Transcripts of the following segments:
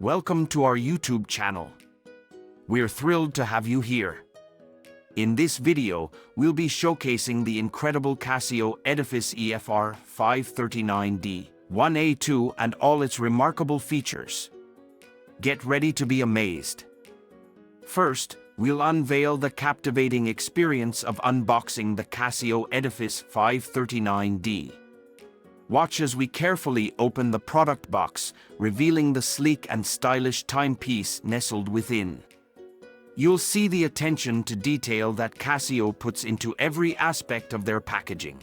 Welcome to our YouTube channel. We're thrilled to have you here. In this video, we'll be showcasing the incredible CASIO Edifice EFR-539D-1A2 and all its remarkable features. Get ready to be amazed. First, we'll unveil the captivating experience of unboxing the CASIO Edifice 539D. Watch as we carefully open the product box, revealing the sleek and stylish timepiece nestled within. You'll see the attention to detail that CASIO puts into every aspect of their packaging.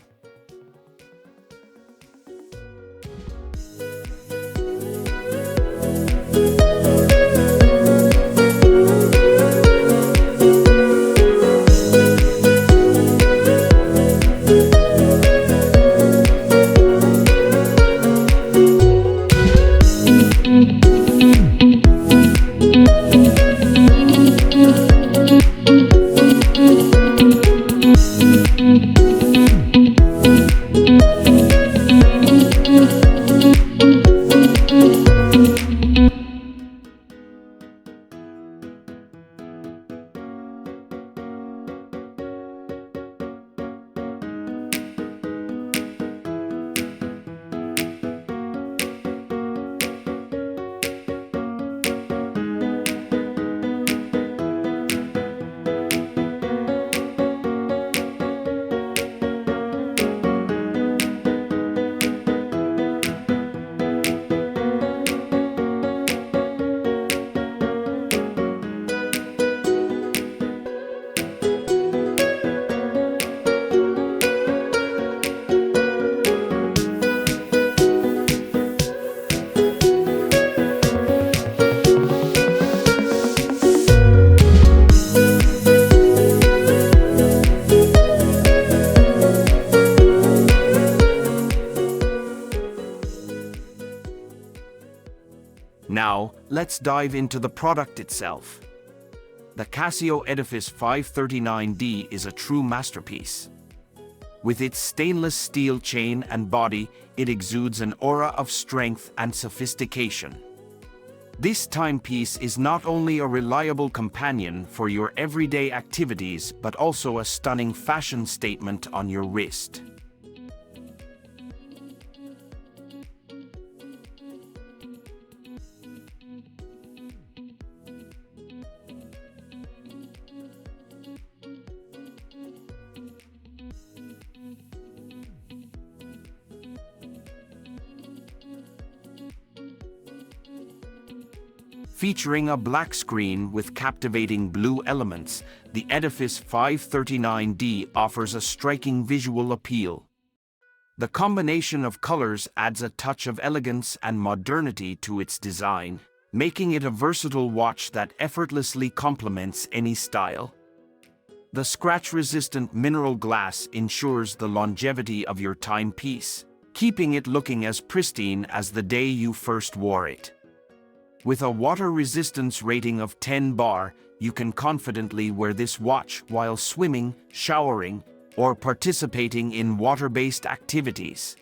Now, let's dive into the product itself. The CASIO Edifice 539D is a true masterpiece. With its stainless steel chain and body, it exudes an aura of strength and sophistication. This timepiece is not only a reliable companion for your everyday activities, but also a stunning fashion statement on your wrist. Featuring a black screen with captivating blue elements, the Edifice 539D offers a striking visual appeal. The combination of colors adds a touch of elegance and modernity to its design, making it a versatile watch that effortlessly complements any style. The scratch-resistant mineral glass ensures the longevity of your timepiece, keeping it looking as pristine as the day you first wore it. With a water resistance rating of 10 bar, you can confidently wear this watch while swimming, showering, or participating in water-based activities.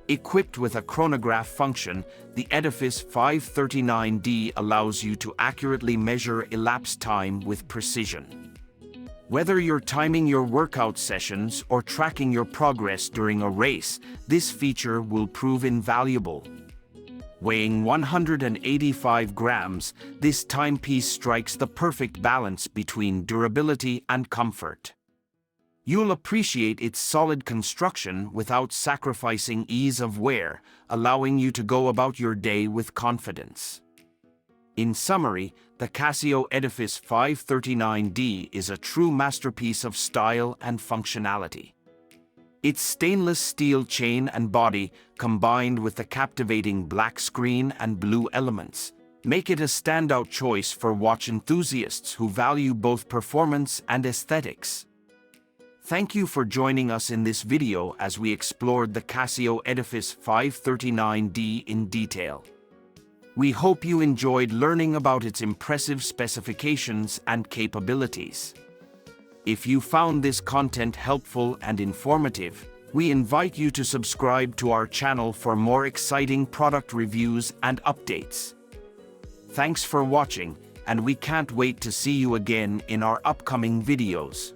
Equipped with a chronograph function, the Edifice 539D allows you to accurately measure elapsed time with precision. Whether you're timing your workout sessions or tracking your progress during a race, this feature will prove invaluable. Weighing 185 grams, this timepiece strikes the perfect balance between durability and comfort. You'll appreciate its solid construction without sacrificing ease of wear, allowing you to go about your day with confidence. In summary, the CASIO Edifice 539D is a true masterpiece of style and functionality. Its stainless steel chain and body, combined with the captivating black screen and blue elements, make it a standout choice for watch enthusiasts who value both performance and aesthetics. Thank you for joining us in this video as we explored the CASIO Edifice EFR-539D in detail. We hope you enjoyed learning about its impressive specifications and capabilities. If you found this content helpful and informative, we invite you to subscribe to our channel for more exciting product reviews and updates. Thanks for watching, and we can't wait to see you again in our upcoming videos.